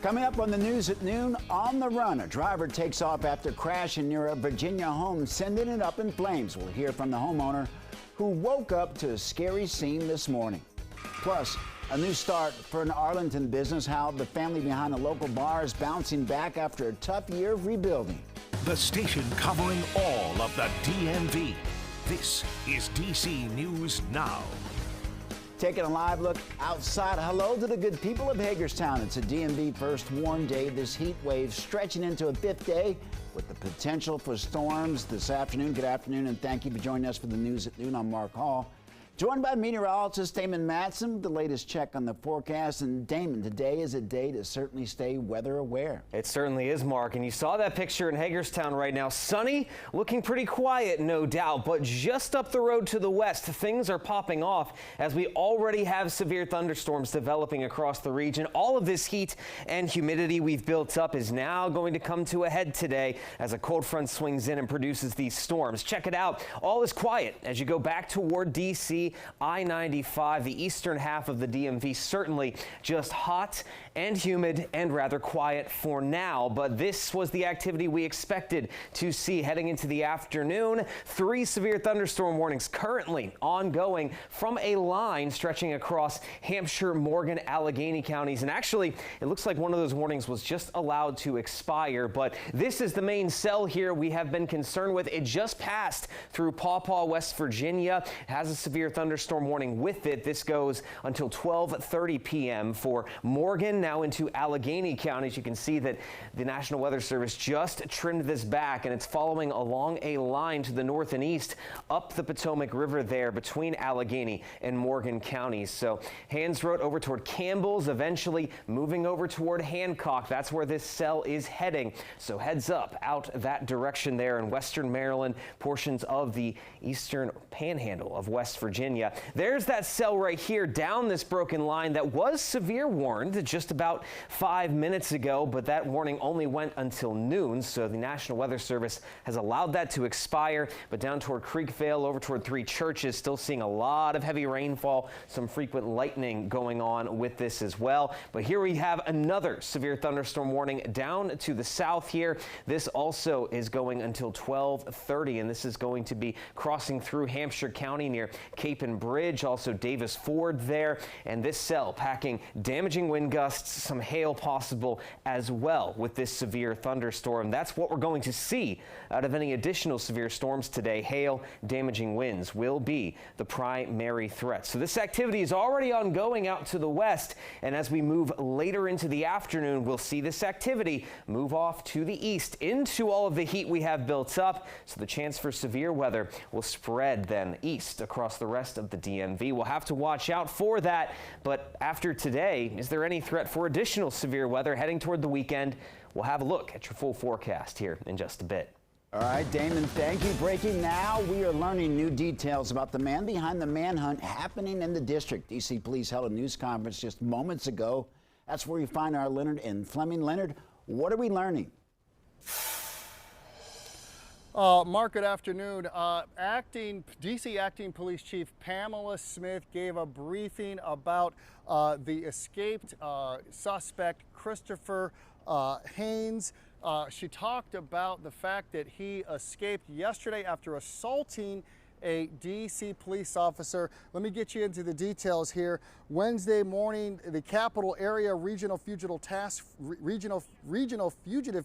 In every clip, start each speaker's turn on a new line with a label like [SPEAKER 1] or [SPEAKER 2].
[SPEAKER 1] Coming up on the news at noon, on the run, a driver takes off after crashing near a Virginia home, sending it up in flames. We'll hear from the homeowner who woke up to a scary scene this morning. Plus, a new start for an Arlington business, how the family behind a local bar is bouncing back after a tough year of rebuilding.
[SPEAKER 2] The station covering all of the DMV. This is DC News Now.
[SPEAKER 1] Taking a live look outside. Hello to the good people of Hagerstown. It's a DMV first warm day. This heat wave stretching into a fifth day with the potential for storms this afternoon. Good afternoon, and thank you for joining us for the news at noon. I'm Mark Hall. Joined by meteorologist Damon Matson with the latest check on the forecast. And Damon, today is a day to certainly stay weather aware.
[SPEAKER 3] It certainly is, Mark. And you saw that picture in Hagerstown right now. Sunny, looking pretty quiet, no doubt. But just up the road to the west, things are popping off as we already have severe thunderstorms developing across the region. All of this heat and humidity we've built up is now going to come to a head today as a cold front swings in and produces these storms. Check it out. All is quiet as you go back toward D.C. I-95, the eastern half of the DMV, certainly just hot and humid and rather quiet for now. But this was the activity we expected to see heading into the afternoon. 3 severe thunderstorm warnings currently ongoing from a line stretching across Hampshire, Morgan, Allegheny counties. And actually, it looks like one of those warnings was just allowed to expire. But this is the main cell here we have been concerned with. It just passed through Paw Paw, West Virginia. It has a severe thunderstorm warning with it. This goes until 12:30 p.m. for Morgan, now into Allegheny counties. You can see that the National Weather Service just trimmed this back, and it's following along a line to the north and east up the Potomac River there between Allegheny and Morgan counties. So Hands Road over toward Campbell's, eventually moving over toward Hancock. That's where this cell is heading. So heads up out that direction there in western Maryland, portions of the eastern panhandle of West Virginia. There's that cell right here down this broken line that was severe warned just about 5 minutes ago, but that warning only went until noon. So the National Weather Service has allowed that to expire. But down toward Creekvale, over toward 3 Churches, still seeing a lot of heavy rainfall, some frequent lightning going on with this as well. But here we have another severe thunderstorm warning down to the south here. This also is going until 12:30, and this is going to be crossing through Hampshire County near Cape and Bridge, also Davis Ford there, and this cell packing damaging wind gusts, some hail possible as well with this severe thunderstorm. That's what we're going to see out of any additional severe storms today. Hail, damaging winds will be the primary threat. So this activity is already ongoing out to the west, and as we move later into the afternoon, we'll see this activity move off to the east into all of the heat we have built up. So the chance for severe weather will spread then east across the rest of the DMV. We'll have to watch out for that. But after today, is there any threat for additional severe weather heading toward the weekend? We'll have a look at your full forecast here in just a bit.
[SPEAKER 1] All right, Damon, thank you. Breaking now, we are learning new details about the man behind the manhunt happening in the district. D.C. police held a news conference just moments ago. That's where we find our Leonard and Fleming. Leonard, what are we learning?
[SPEAKER 4] Mark, good afternoon. DC Acting Police Chief Pamela Smith gave a briefing about the escaped suspect, Christopher Haynes. She talked about the fact that he escaped yesterday after assaulting a DC police officer. Let me get you into the details here. Wednesday morning, the Capital Area Regional Fugitive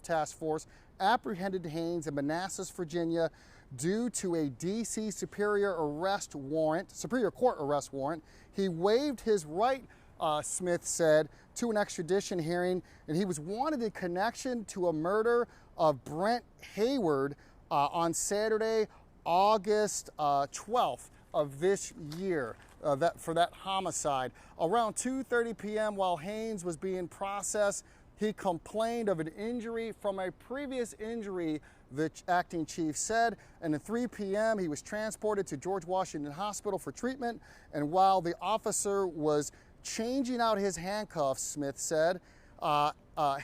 [SPEAKER 4] Task Force apprehended Haynes in Manassas, Virginia, due to a DC Superior Court arrest warrant. He waived his right, Smith said, to an extradition hearing, and he was wanted in connection to a murder of Brent Hayward on Saturday, August 12th of this year, for that homicide. Around 2:30 p.m. while Haynes was being processed, he complained of an injury from a previous injury, the acting chief said, and at 3 p.m. he was transported to George Washington Hospital for treatment. And while the officer was changing out his handcuffs, Smith said,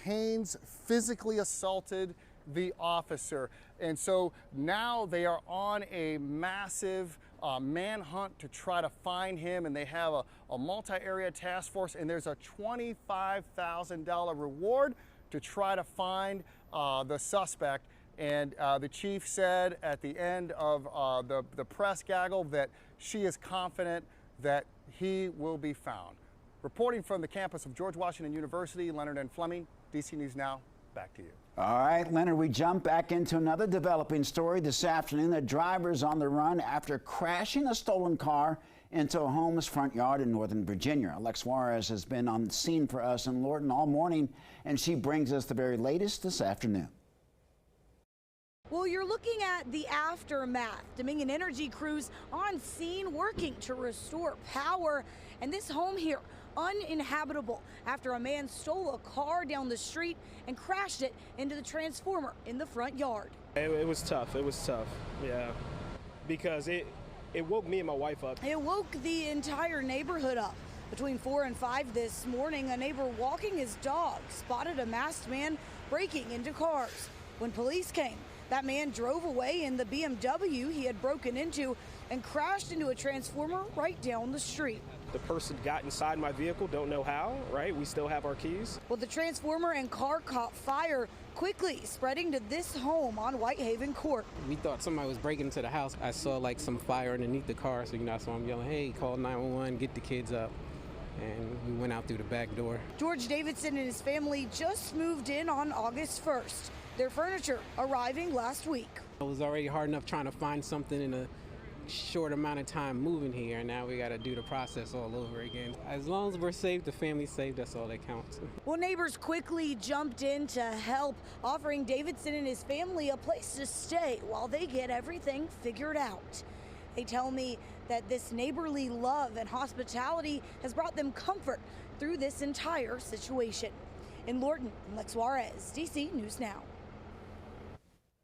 [SPEAKER 4] Haynes physically assaulted the officer. And so now they are on a massive manhunt to try to find him, and they have a multi-area task force, and there's a $25,000 reward to try to find the suspect. And the chief said at the end of the press gaggle that she is confident that he will be found. Reporting from the campus of George Washington University, Leonard N. Fleming, DC News Now, back to you.
[SPEAKER 1] All right, Leonard, we jump back into another developing story this afternoon. A driver's on the run after crashing a stolen car into a home's front yard in Northern Virginia. Alex Suarez has been on the scene for us in Lorton all morning, and she brings us the very latest this afternoon.
[SPEAKER 5] Well, you're looking at the aftermath. Dominion Energy crews on scene working to restore power. And this home here, uninhabitable after a man stole a car down the street and crashed it into the transformer in the front yard.
[SPEAKER 6] It was tough. It was tough, yeah, because it woke me and my wife up.
[SPEAKER 5] It woke the entire neighborhood up. Between 4 and 5 this morning, a neighbor walking his dog spotted a masked man breaking into cars. When police came, that man drove away in the BMW he had broken into and crashed into a transformer right down the street.
[SPEAKER 6] The person got inside my vehicle, don't know how, right? We still have our keys.
[SPEAKER 5] Well, the transformer and car caught fire, quickly spreading to this home on Whitehaven Court.
[SPEAKER 7] We thought somebody was breaking into the house. I saw like some fire underneath the car, so I saw him yelling, hey, call 911, get the kids up. And we went out through the back door.
[SPEAKER 5] George Davidson and his family just moved in on August 1st. Their furniture arriving last week.
[SPEAKER 7] It was already hard enough trying to find something in a short amount of time moving here, and now we got to do the process all over again. As long as we're safe, the family's safe, that's all that counts.
[SPEAKER 5] Well, neighbors quickly jumped in to help, offering Davidson and his family a place to stay while they get everything figured out. They tell me that this neighborly love and hospitality has brought them comfort through this entire situation. In Lorton, Lex Suarez, DC News Now.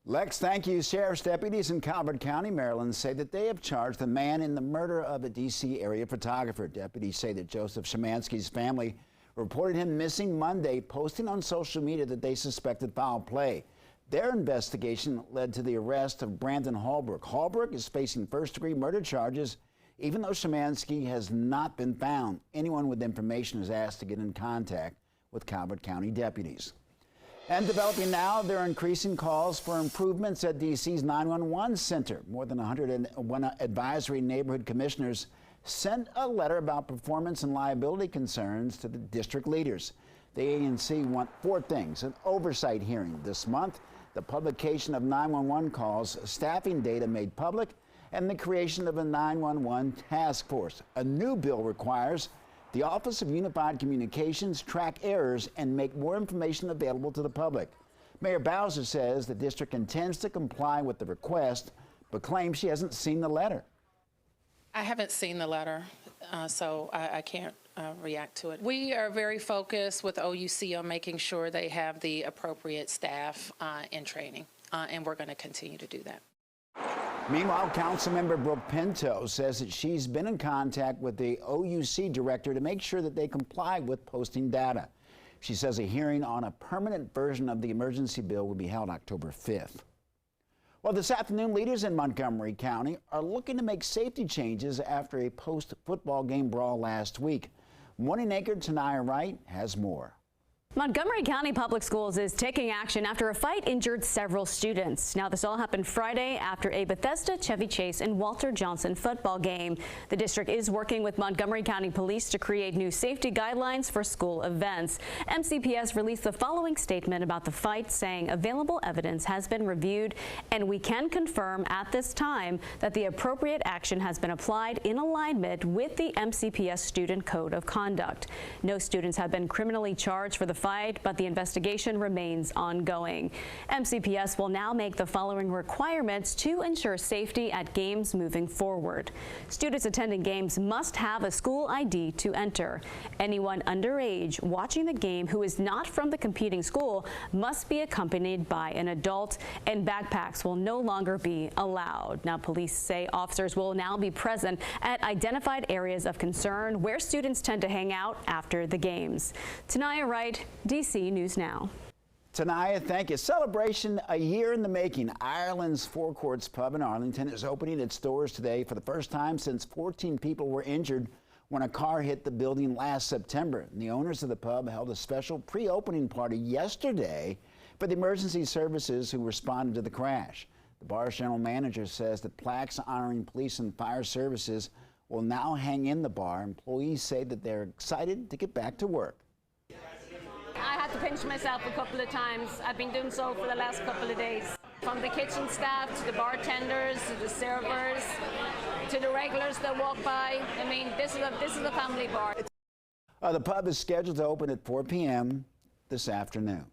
[SPEAKER 1] Lex, thank you. Sheriff's deputies in Calvert County, Maryland, say that they have charged the man in the murder of a D.C. area photographer. Deputies say that Joseph Szymanski's family reported him missing Monday, posting on social media that they suspected foul play. Their investigation led to the arrest of Brandon Hallbrook. Hallbrook is facing first-degree murder charges, even though Szymanski has not been found. Anyone with information is asked to get in contact with Calvert County deputies. And developing now, there are increasing calls for improvements at D.C.'s 911 center. More than 101 advisory neighborhood commissioners sent a letter about performance and liability concerns to the district leaders. The ANC want 4 things: an oversight hearing this month, the publication of 911 calls, staffing data made public, and the creation of a 911 task force. A new bill requires the Office of Unified Communications track errors and make more information available to the public. Mayor Bowser says the district intends to comply with the request, but claims she hasn't seen the letter.
[SPEAKER 8] I haven't seen the letter, so I can't react to it. We are very focused with OUC on making sure they have the appropriate staff and training, and we're going to continue to do that.
[SPEAKER 1] Meanwhile, Councilmember Brooke Pinto says that she's been in contact with the OUC director to make sure that they comply with posting data. She says a hearing on a permanent version of the emergency bill will be held October 5th. Well, this afternoon, leaders in Montgomery County are looking to make safety changes after a post-football game brawl last week. Morning anchor Tanaya Wright has more.
[SPEAKER 9] Montgomery County Public Schools is taking action after a fight injured several students. Now, this all happened Friday after a Bethesda, Chevy Chase, and Walter Johnson football game. The district is working with Montgomery County Police to create new safety guidelines for school events. MCPS released the following statement about the fight, saying available evidence has been reviewed, and we can confirm at this time that the appropriate action has been applied in alignment with the MCPS Student Code of Conduct. No students have been criminally charged for the fight, but the investigation remains ongoing. MCPS will now make the following requirements to ensure safety at games moving forward. Students attending games must have a school ID to enter. Anyone underage watching the game who is not from the competing school must be accompanied by an adult, and backpacks will no longer be allowed. Now, police say officers will now be present at identified areas of concern where students tend to hang out after the games. Tanaya Wright, DC News Now.
[SPEAKER 1] Tanaya, thank you. Celebration a year in the making. Ireland's Four Courts Pub in Arlington is opening its doors today for the first time since 14 people were injured when a car hit the building last September. And the owners of the pub held a special pre-opening party yesterday for the emergency services who responded to the crash. The bar's general manager says that plaques honoring police and fire services will now hang in the bar. Employees say that they're excited to get back to work.
[SPEAKER 10] I had to pinch myself a couple of times. I've been doing so for the last couple of days. From the kitchen staff to the bartenders to the servers to the regulars that walk by. I mean, this is a family bar.
[SPEAKER 1] The pub is scheduled to open at 4 p.m. this afternoon.